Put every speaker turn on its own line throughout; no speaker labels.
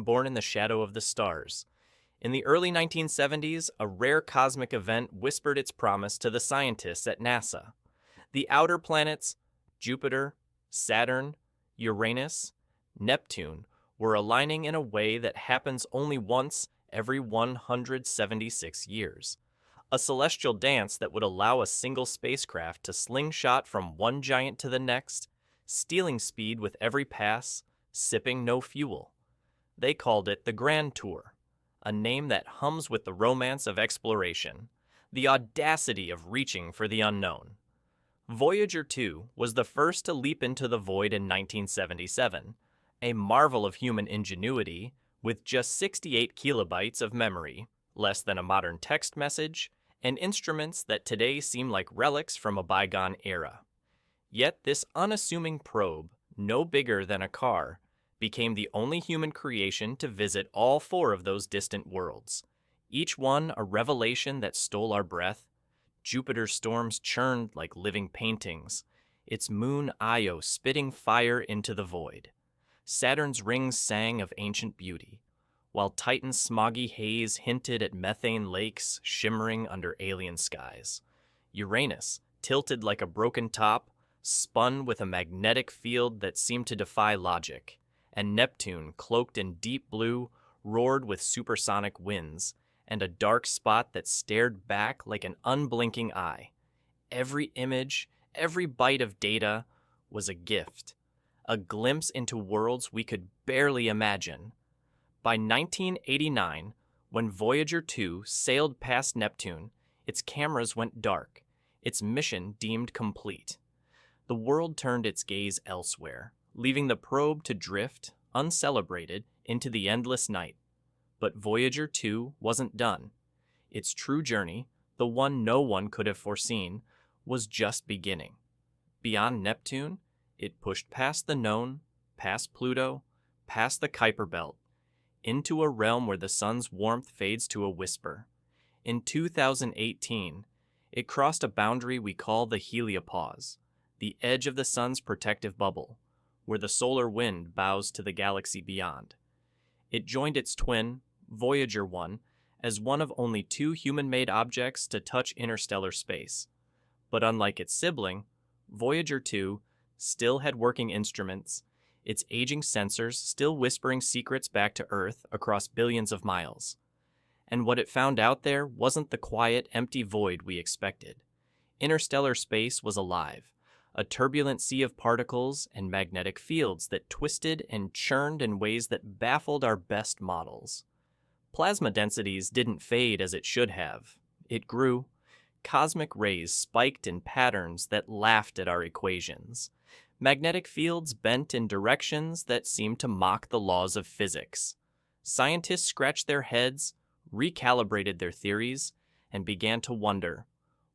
born in the shadow of the stars. In the early 1970s, a rare cosmic event whispered its promise to the scientists at NASA. The outer planets, Jupiter, Saturn, Uranus, Neptune, were aligning in a way that happens only once every 176 years. A celestial dance that would allow a single spacecraft to slingshot from one giant to the next, stealing speed with every pass, sipping no fuel. They called it the Grand Tour, a name that hums with the romance of exploration, the audacity of reaching for the unknown. Voyager 2 was the first to leap into the void in 1977, a marvel of human ingenuity with just 68 kilobytes of memory, less than a modern text message, and instruments that today seem like relics from a bygone era. Yet this unassuming probe, no bigger than a car, became the only human creation to visit all four of those distant worlds, each one a revelation that stole our breath. Jupiter's storms churned like living paintings, its moon Io spitting fire into the void. Saturn's rings sang of ancient beauty, while Titan's smoggy haze hinted at methane lakes shimmering under alien skies. Uranus, tilted like a broken top, spun with a magnetic field that seemed to defy logic, and Neptune, cloaked in deep blue, roared with supersonic winds, and a dark spot that stared back like an unblinking eye. Every image, every byte of data was a gift, a glimpse into worlds we could barely imagine. By 1989, when Voyager 2 sailed past Neptune, its cameras went dark, its mission deemed complete. The world turned its gaze elsewhere, leaving the probe to drift, uncelebrated, into the endless night. But Voyager 2 wasn't done. Its true journey, the one no one could have foreseen, was just beginning. Beyond Neptune, it pushed past the known, past Pluto, past the Kuiper Belt, into a realm where the sun's warmth fades to a whisper. In 2018, it crossed a boundary we call the heliopause, the edge of the sun's protective bubble, where the solar wind bows to the galaxy beyond. It joined its twin, Voyager 1, as one of only two human-made objects to touch interstellar space. But unlike its sibling, Voyager 2 still had working instruments, its aging sensors still whispering secrets back to Earth across billions of miles. And what it found out there wasn't the quiet, empty void we expected. Interstellar space was alive, a turbulent sea of particles and magnetic fields that twisted and churned in ways that baffled our best models. Plasma densities didn't fade as it should have. It grew. Cosmic rays spiked in patterns that laughed at our equations. Magnetic fields bent in directions that seemed to mock the laws of physics. Scientists scratched their heads, recalibrated their theories, and began to wonder,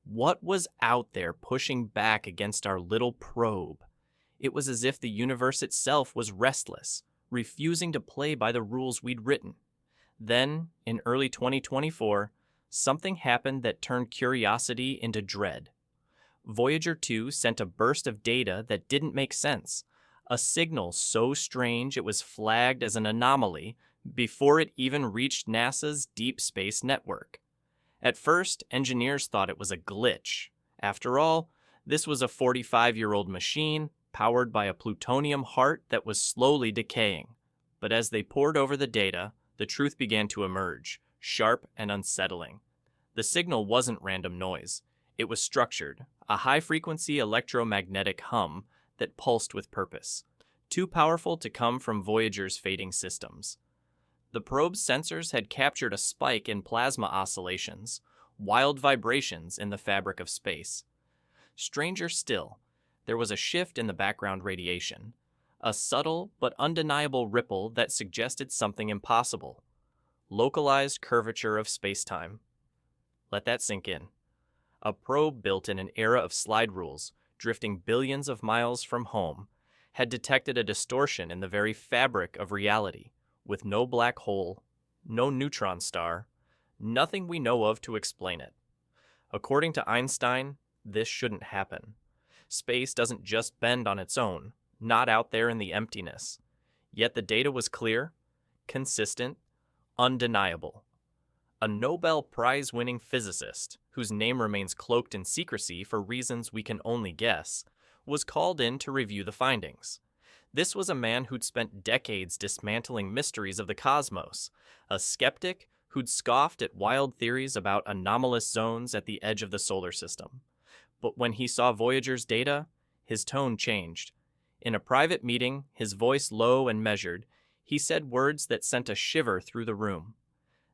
what was out there pushing back against our little probe? It was as if the universe itself was restless, refusing to play by the rules we'd written. Then, in early 2024, something happened that turned curiosity into dread. Voyager 2 sent a burst of data that didn't make sense, a signal so strange it was flagged as an anomaly before it even reached NASA's Deep Space Network. At first, engineers thought it was a glitch. After all, this was a 45-year-old machine powered by a plutonium heart that was slowly decaying. But as they pored over the data, the truth began to emerge, sharp and unsettling. The signal wasn't random noise. It was structured, a high-frequency electromagnetic hum that pulsed with purpose, too powerful to come from Voyager's fading systems. The probe's sensors had captured a spike in plasma oscillations, wild vibrations in the fabric of space. Stranger still, there was a shift in the background radiation, a subtle but undeniable ripple that suggested something impossible. Localized curvature of spacetime. Let that sink in. A probe built in an era of slide rules, drifting billions of miles from home, had detected a distortion in the very fabric of reality, with no black hole, no neutron star, nothing we know of to explain it. According to Einstein, this shouldn't happen. Space doesn't just bend on its own, not out there in the emptiness. Yet the data was clear. consistent, undeniable. A Nobel Prize-winning physicist, whose name remains cloaked in secrecy for reasons we can only guess, was called in to review the findings. This was a man who'd spent decades dismantling mysteries of the cosmos, a skeptic who'd scoffed at wild theories about anomalous zones at the edge of the solar system. But when he saw Voyager's data, his tone changed. In a private meeting, his voice low and measured, he said words that sent a shiver through the room.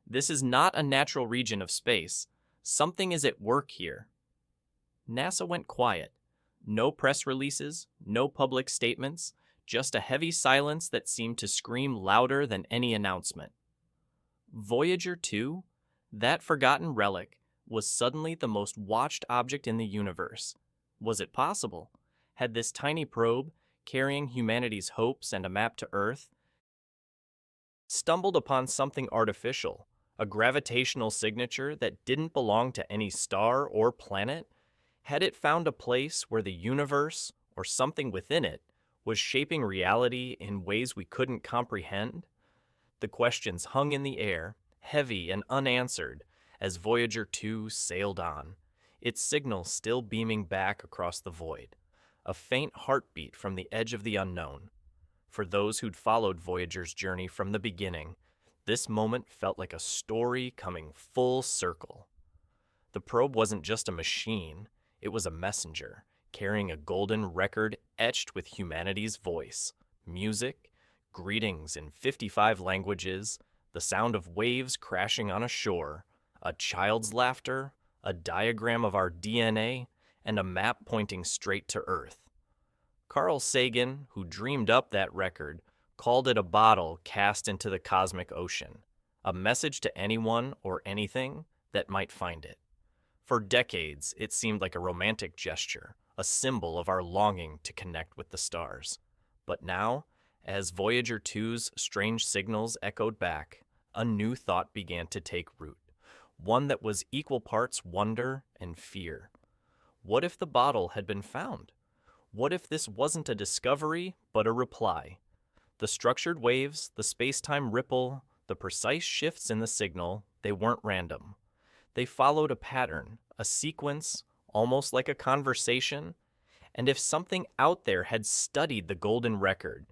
"This is not a natural region of space. Something is at work here." NASA went quiet. No press releases, no public statements, just a heavy silence that seemed to scream louder than any announcement. Voyager 2, that forgotten relic, was suddenly the most watched object in the universe. Was it possible? Had this tiny probe, carrying humanity's hopes and a map to Earth, stumbled upon something artificial, a gravitational signature that didn't belong to any star or planet? Had it found a place where the universe, or something within it, was shaping reality in ways we couldn't comprehend? The questions hung in the air, heavy and unanswered, as Voyager 2 sailed on, its signal still beaming back across the void, a faint heartbeat from the edge of the unknown. For those who'd followed Voyager's journey from the beginning, this moment felt like a story coming full circle. The probe wasn't just a machine, it was a messenger, carrying a golden record etched with humanity's voice, music, greetings in 55 languages, the sound of waves crashing on a shore, a child's laughter, a diagram of our DNA, and a map pointing straight to Earth. Carl Sagan, who dreamed up that record, called it a bottle cast into the cosmic ocean, a message to anyone or anything that might find it. For decades, it seemed like a romantic gesture, a symbol of our longing to connect with the stars. But now, as Voyager 2's strange signals echoed back, a new thought began to take root, one that was equal parts wonder and fear. What if the bottle had been found? What if this wasn't a discovery, but a reply? The structured waves, the space-time ripple, the precise shifts in the signal, they weren't random. They followed a pattern, a sequence, almost like a conversation. And if something out there had studied the golden record,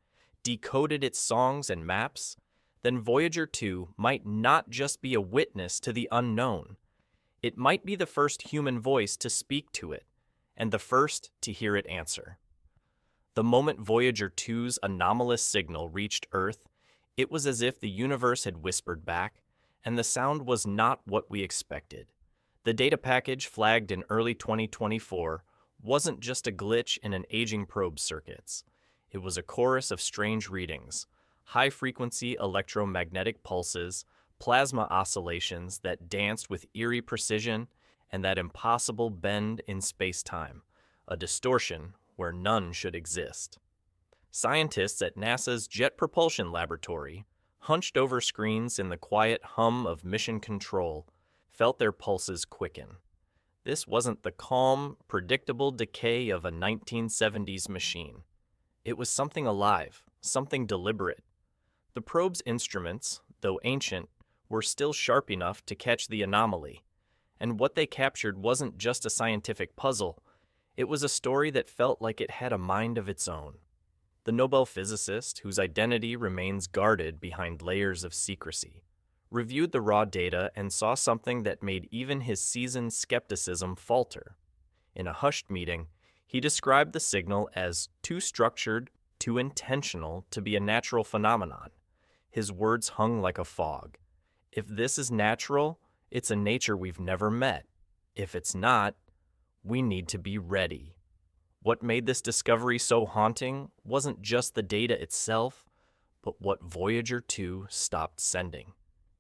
decoded its songs and maps, then Voyager 2 might not just be a witness to the unknown. It might be the first human voice to speak to it, and the first to hear it answer. The moment Voyager 2's anomalous signal reached Earth, it was as if the universe had whispered back, and the sound was not what we expected. The data package flagged in early 2024 wasn't just a glitch in an aging probe circuits. It was a chorus of strange readings, high-frequency electromagnetic pulses, plasma oscillations that danced with eerie precision, and that impossible bend in space-time, a distortion where none should exist. Scientists at NASA's Jet Propulsion Laboratory, hunched over screens in the quiet hum of mission control, felt their pulses quicken. This wasn't the calm, predictable decay of a 1970s machine. It was something alive, something deliberate. The probe's instruments, though ancient, were still sharp enough to catch the anomaly. And what they captured wasn't just a scientific puzzle. It was a story that felt like it had a mind of its own. The Nobel physicist, whose identity remains guarded behind layers of secrecy, reviewed the raw data and saw something that made even his seasoned skepticism falter. In a hushed meeting, he described the signal as too structured, too intentional to be a natural phenomenon. His words hung like a fog. If this is natural, it's a nature we've never met. If it's not, we need to be ready. What made this discovery so haunting wasn't just the data itself, but what Voyager 2 stopped sending.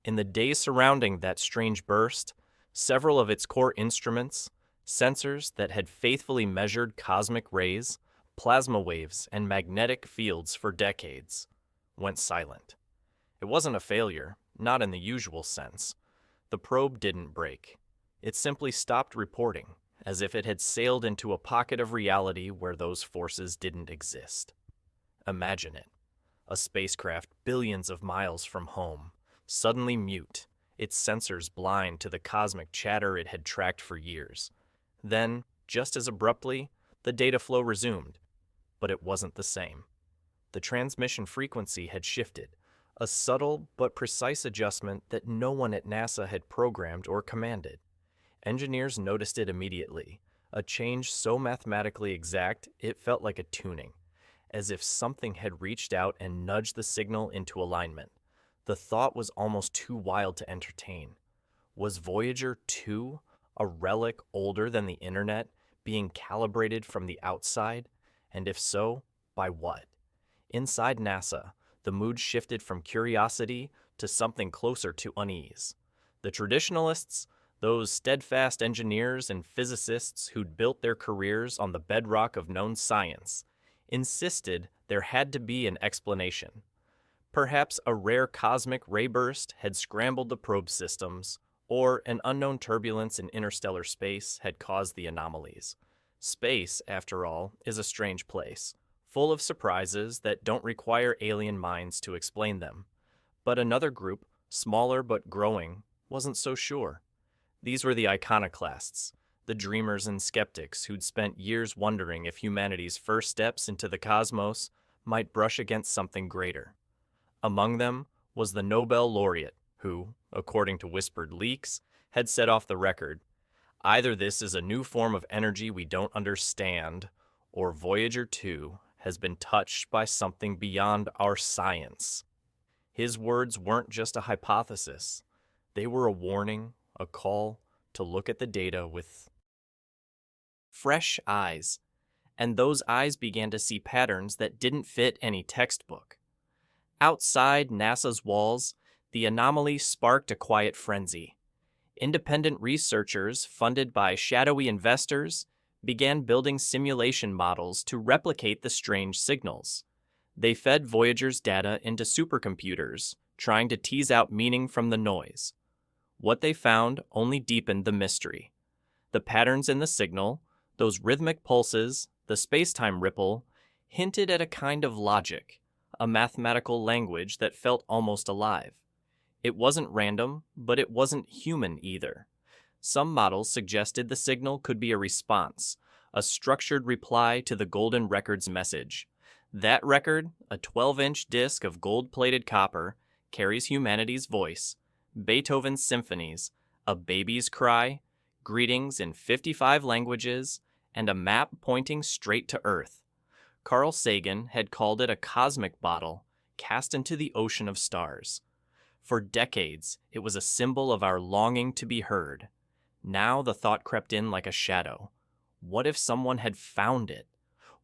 In the days surrounding that strange burst, several of its core instruments, sensors that had faithfully measured cosmic rays, plasma waves, and magnetic fields for decades, went silent. It wasn't a failure, not in the usual sense. The probe didn't break. It simply stopped reporting, as if it had sailed into a pocket of reality where those forces didn't exist. Imagine it. A spacecraft billions of miles from home, suddenly mute, its sensors blind to the cosmic chatter it had tracked for years. Then, just as abruptly, the data flow resumed. But it wasn't the same. The transmission frequency had shifted, a subtle but precise adjustment that no one at NASA had programmed or commanded. Engineers noticed it immediately, a change so mathematically exact it felt like a tuning, as if something had reached out and nudged the signal into alignment. The thought was almost too wild to entertain. Was Voyager 2, a relic older than the internet, being calibrated from the outside? And if so, by what? Inside NASA, the mood shifted from curiosity to something closer to unease. The traditionalists, those steadfast engineers and physicists who'd built their careers on the bedrock of known science, insisted there had to be an explanation. Perhaps a rare cosmic ray burst had scrambled the probe systems, or an unknown turbulence in interstellar space had caused the anomalies. Space, after all, is a strange place, full of surprises that don't require alien minds to explain them. But another group, smaller but growing, wasn't so sure. These were the iconoclasts, the dreamers and skeptics who'd spent years wondering if humanity's first steps into the cosmos might brush against something greater. Among them was the Nobel laureate, who, according to whispered leaks, had set off the record. Either this is a new form of energy we don't understand, or Voyager 2 has been touched by something beyond our science. His words weren't just a hypothesis. They were a warning, a call to look at the data with fresh eyes. And those eyes began to see patterns that didn't fit any textbook. Outside NASA's walls, the anomaly sparked a quiet frenzy. Independent researchers, funded by shadowy investors, began building simulation models to replicate the strange signals. They fed Voyager's data into supercomputers, trying to tease out meaning from the noise. What they found only deepened the mystery. The patterns in the signal, those rhythmic pulses, the space-time ripple, hinted at a kind of logic, a mathematical language that felt almost alive. It wasn't random, but it wasn't human either. Some models suggested the signal could be a response, a structured reply to the Golden Record's message. That record, a 12-inch disc of gold-plated copper, carries humanity's voice, Beethoven's symphonies, a baby's cry, greetings in 55 languages, and a map pointing straight to Earth. Carl Sagan had called it a cosmic bottle cast into the ocean of stars. For decades, it was a symbol of our longing to be heard. Now the thought crept in like a shadow. What if someone had found it?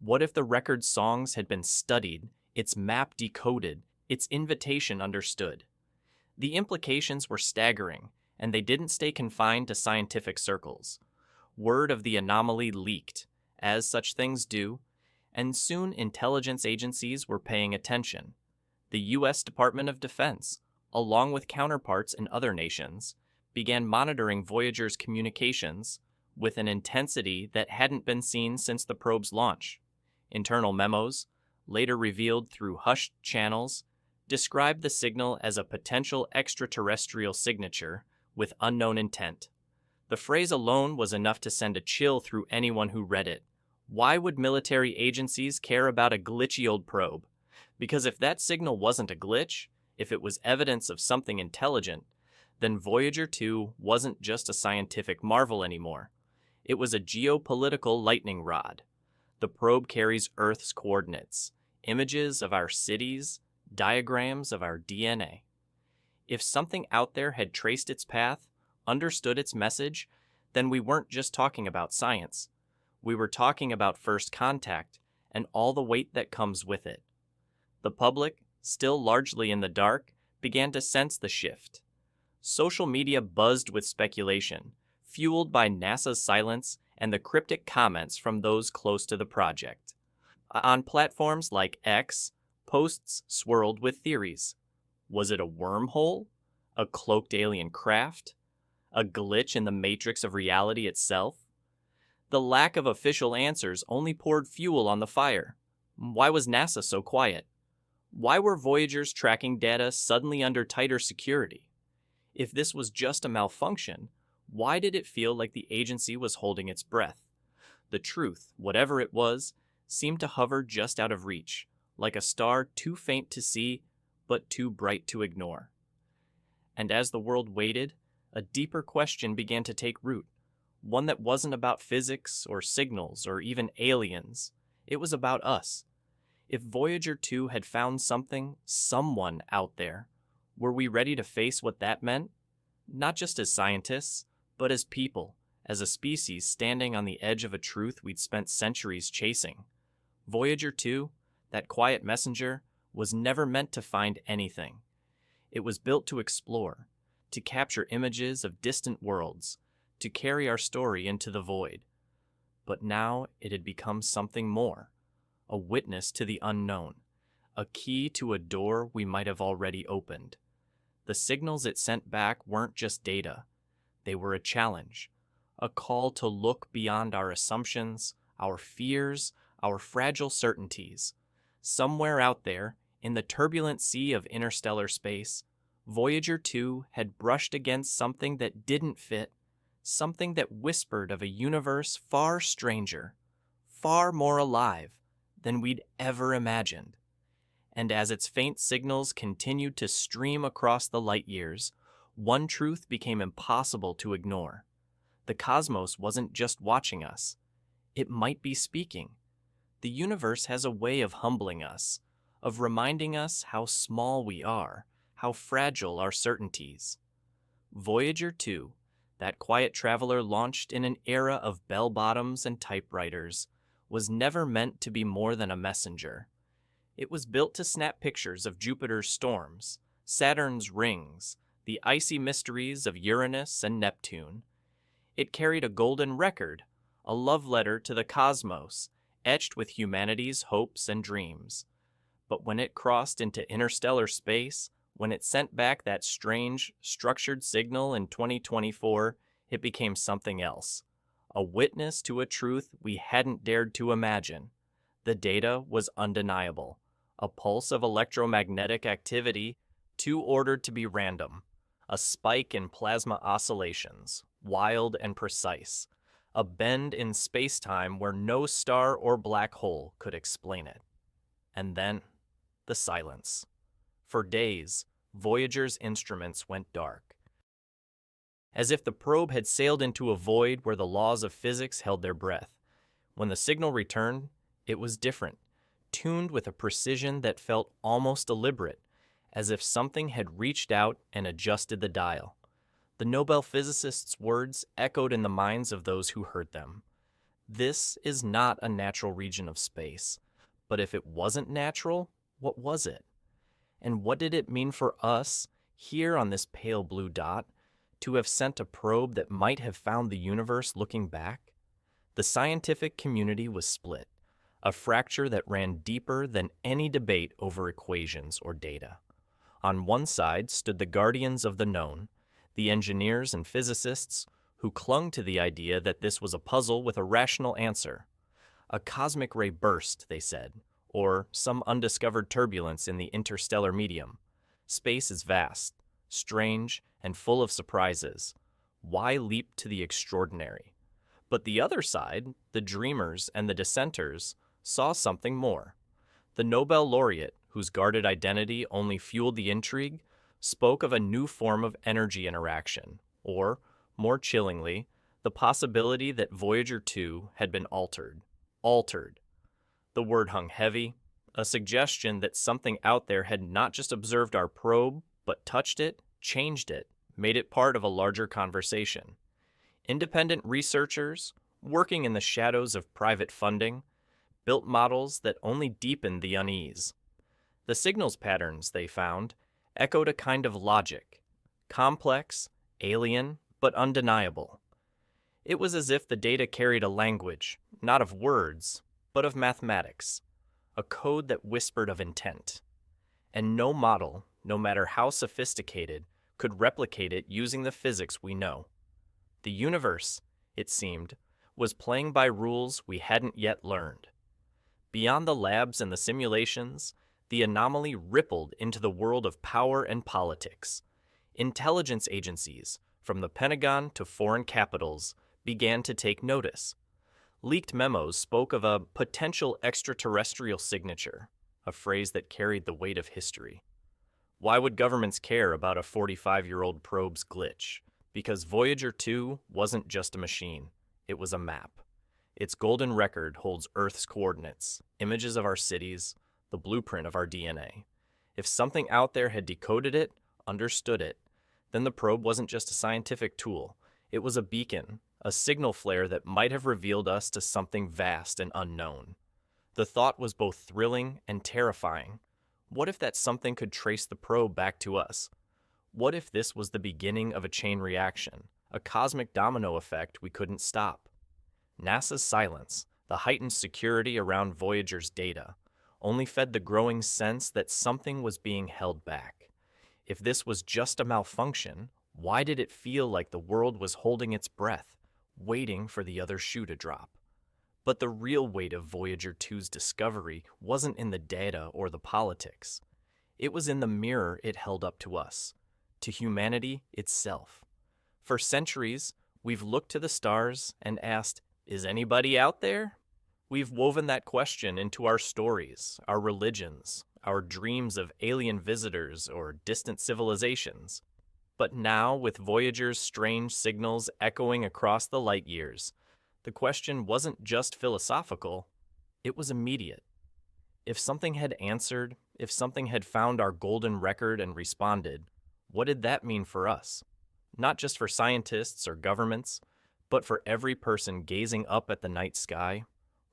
What if the record's songs had been studied, its map decoded, its invitation understood? The implications were staggering, and they didn't stay confined to scientific circles. Word of the anomaly leaked, as such things do, and soon intelligence agencies were paying attention. The U.S. Department of Defense, along with counterparts in other nations, began monitoring Voyager's communications with an intensity that hadn't been seen since the probe's launch. Internal memos, later revealed through hushed channels, described the signal as a potential extraterrestrial signature with unknown intent. The phrase alone was enough to send a chill through anyone who read it. Why would military agencies care about a glitchy old probe? Because if that signal wasn't a glitch, if it was evidence of something intelligent, then Voyager 2 wasn't just a scientific marvel anymore. It was a geopolitical lightning rod. The probe carries Earth's coordinates, images of our cities, diagrams of our DNA. If something out there had traced its path, understood its message, then we weren't just talking about science. We were talking about first contact and all the weight that comes with it. The public, still largely in the dark, began to sense the shift. Social media buzzed with speculation, fueled by NASA's silence and the cryptic comments from those close to the project. On platforms like X, posts swirled with theories. Was it a wormhole? A cloaked alien craft? A glitch in the matrix of reality itself? The lack of official answers only poured fuel on the fire. Why was NASA so quiet? Why were Voyager's tracking data suddenly under tighter security? If this was just a malfunction, why did it feel like the agency was holding its breath? The truth, whatever it was, seemed to hover just out of reach, like a star too faint to see, but too bright to ignore. And as the world waited, a deeper question began to take root, one that wasn't about physics or signals or even aliens. It was about us. If Voyager 2 had found something, someone out there, were we ready to face what that meant? Not just as scientists, but as people, as a species standing on the edge of a truth we'd spent centuries chasing. Voyager 2, that quiet messenger, was never meant to find anything. It was built to explore, to capture images of distant worlds, to carry our story into the void. But now it had become something more, a witness to the unknown, a key to a door we might have already opened. The signals it sent back weren't just data. They were a challenge, a call to look beyond our assumptions, our fears, our fragile certainties. Somewhere out there, in the turbulent sea of interstellar space, Voyager 2 had brushed against something that didn't fit, something that whispered of a universe far stranger, far more alive than we'd ever imagined. And as its faint signals continued to stream across the light years, one truth became impossible to ignore. The cosmos wasn't just watching us. It might be speaking. The universe has a way of humbling us, of reminding us how small we are, how fragile our certainties. Voyager 2, that quiet traveler launched in an era of bell-bottoms and typewriters, was never meant to be more than a messenger. It was built to snap pictures of Jupiter's storms, Saturn's rings, the icy mysteries of Uranus and Neptune. It carried a golden record, a love letter to the cosmos, etched with humanity's hopes and dreams. But when it crossed into interstellar space, when it sent back that strange, structured signal in 2024, it became something else. A witness to a truth we hadn't dared to imagine. The data was undeniable. A pulse of electromagnetic activity, too ordered to be random. A spike in plasma oscillations, wild and precise. A bend in space-time where no star or black hole could explain it. And then, the silence. For days, Voyager's instruments went dark. As if the probe had sailed into a void where the laws of physics held their breath. When the signal returned, it was different, tuned with a precision that felt almost deliberate, as if something had reached out and adjusted the dial. The Nobel physicist's words echoed in the minds of those who heard them. This is not a natural region of space, but if it wasn't natural, what was it? And what did it mean for us, here on this pale blue dot, to have sent a probe that might have found the universe looking back? The scientific community was split, a fracture that ran deeper than any debate over equations or data. On one side stood the guardians of the known, the engineers and physicists who clung to the idea that this was a puzzle with a rational answer. A cosmic ray burst, they said, or some undiscovered turbulence in the interstellar medium. Space is vast, strange, and full of surprises. Why leap to the extraordinary? But the other side, the dreamers and the dissenters, saw something more. The Nobel laureate, whose guarded identity only fueled the intrigue, spoke of a new form of energy interaction, or, more chillingly, the possibility that Voyager 2 had been altered. Altered. The word hung heavy, a suggestion that something out there had not just observed our probe, but touched it, changed it, made it part of a larger conversation. Independent researchers, working in the shadows of private funding, built models that only deepened the unease. The signals patterns, they found, echoed a kind of logic, complex, alien, but undeniable. It was as if the data carried a language, not of words, but of mathematics, a code that whispered of intent. And no model, no matter how sophisticated, could replicate it using the physics we know. The universe, it seemed, was playing by rules we hadn't yet learned. Beyond the labs and the simulations, The anomaly rippled into the world of power and politics. Intelligence agencies, from the Pentagon to foreign capitals, began to take notice. Leaked memos spoke of a potential extraterrestrial signature, a phrase that carried the weight of history. Why would governments care about a 45-year-old probe's glitch? Because Voyager 2 wasn't just a machine, it was a map. Its golden record holds Earth's coordinates, images of our cities, the blueprint of our DNA. If something out there had decoded it, understood it, then the probe wasn't just a scientific tool. It was a beacon, a signal flare that might have revealed us to something vast and unknown. The thought was both thrilling and terrifying. What if that something could trace the probe back to us? What if this was the beginning of a chain reaction, a cosmic domino effect we couldn't stop? NASA's silence, the heightened security around Voyager's data, only fed the growing sense that something was being held back. If this was just a malfunction, why did it feel like the world was holding its breath, waiting for the other shoe to drop? But the real weight of Voyager 2's discovery wasn't in the data or the politics. It was in the mirror it held up to us, to humanity itself. For centuries, we've looked to the stars and asked, is anybody out there? We've woven that question into our stories, our religions, our dreams of alien visitors or distant civilizations. But now, with Voyager's strange signals echoing across the light years, the question wasn't just philosophical, it was immediate. If something had answered, if something had found our golden record and responded, what did that mean for us? Not just for scientists or governments, but for every person gazing up at the night sky,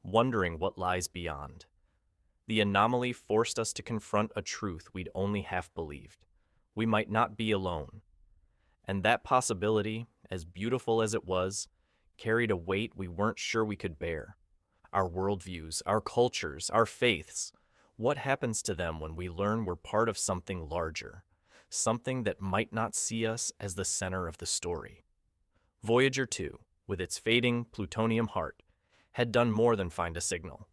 wondering what lies beyond. The anomaly forced us to confront a truth we'd only half believed. We might not be alone. And that possibility, as beautiful as it was, carried a weight we weren't sure we could bear. Our worldviews, our cultures, our faiths. What happens to them when we learn we're part of something larger, something that might not see us as the center of the story? Voyager 2, with its fading plutonium heart, had done more than find a signal.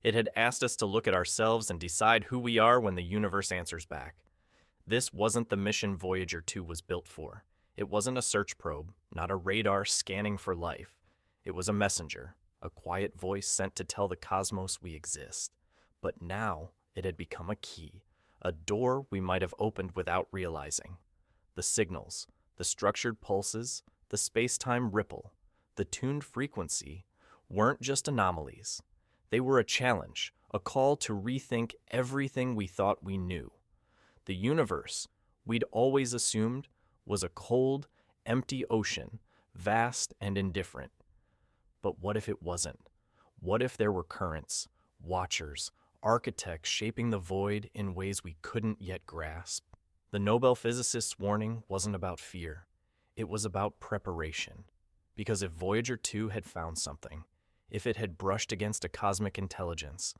It had asked us to look at ourselves and decide who we are when the universe answers back. This wasn't the mission Voyager 2 was built for. It wasn't a search probe, not a radar scanning for life. It was a messenger, a quiet voice sent to tell the cosmos we exist. But now it had become a key, a door we might have opened without realizing. The signals, the structured pulses, the space-time ripple, the tuned frequency weren't just anomalies. They were a challenge, a call to rethink everything we thought we knew. The universe, we'd always assumed, was a cold, empty ocean, vast and indifferent. But what if it wasn't? What if there were currents, watchers, architects shaping the void in ways we couldn't yet grasp? The Nobel physicist's warning wasn't about fear. It was about preparation. Because if Voyager 2 had found something, if it had brushed against a cosmic intelligence,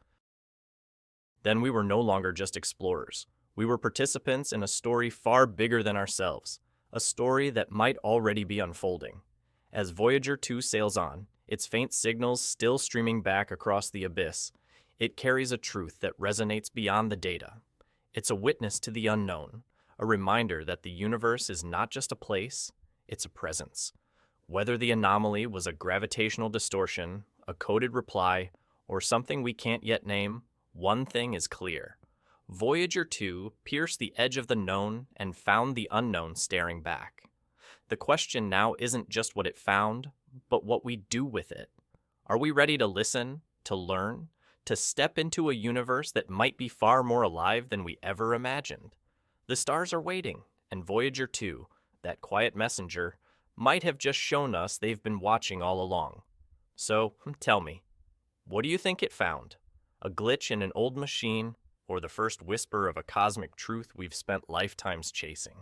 then we were no longer just explorers. We were participants in a story far bigger than ourselves, a story that might already be unfolding. As Voyager 2 sails on, its faint signals still streaming back across the abyss, it carries a truth that resonates beyond the data. It's a witness to the unknown, a reminder that the universe is not just a place, it's a presence. Whether the anomaly was a gravitational distortion, a coded reply, or something we can't yet name, one thing is clear. Voyager 2 pierced the edge of the known and found the unknown staring back. The question now isn't just what it found, but what we do with it. Are we ready to listen, to learn, to step into a universe that might be far more alive than we ever imagined? The stars are waiting, and Voyager 2, that quiet messenger, might have just shown us they've been watching all along. So, tell me, what do you think it found? A glitch in an old machine, or the first whisper of a cosmic truth we've spent lifetimes chasing?